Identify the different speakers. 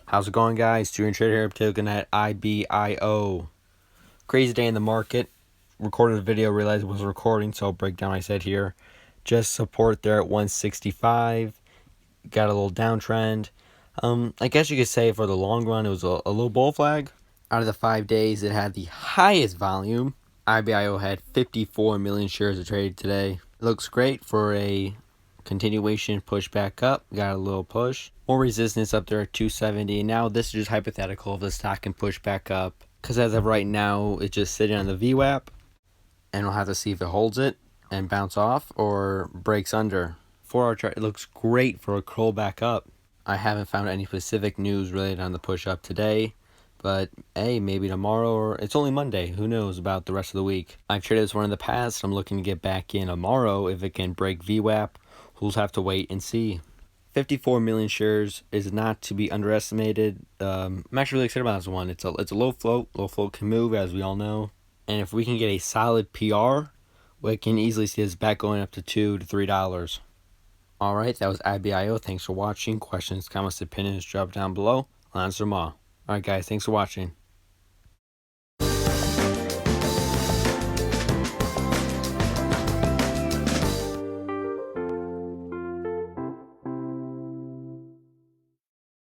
Speaker 1: How's it going, guys? Trader here, looking at IBIO. Crazy day in the market. Recorded a video, realized it was recording, so I'll break down what I said here. Just support there at 165. Got a little downtrend. I guess you could say for the long run, it was a little bull flag. Out of the 5 days, it had the highest volume. IBIO had 54 million shares traded today. It looks great for a continuation push back up. Got a little push. More resistance up there at 270. Now this is just hypothetical if the stock can push back up. Because as of right now, it's just sitting on the VWAP. And we'll have to see if it holds it and bounce off or breaks under. 4-hour chart, it looks great for a curl back up. I haven't found any specific news related on the push up today. But hey, maybe tomorrow, or it's only Monday. Who knows about the rest of the week? I've traded this one in the past. I'm looking to get back in tomorrow if it can break VWAP. We'll have to wait and see. 54 million shares is not to be underestimated. I'm actually really excited about this one. It's a low float. Low float can move, as we all know. And if we can get a solid PR, we can easily see this back going up to $2 to $3. All right, that was IBIO. Thanks for watching. Questions, comments, opinions, drop down below. I'll answer them all. All right, guys, thanks for watching.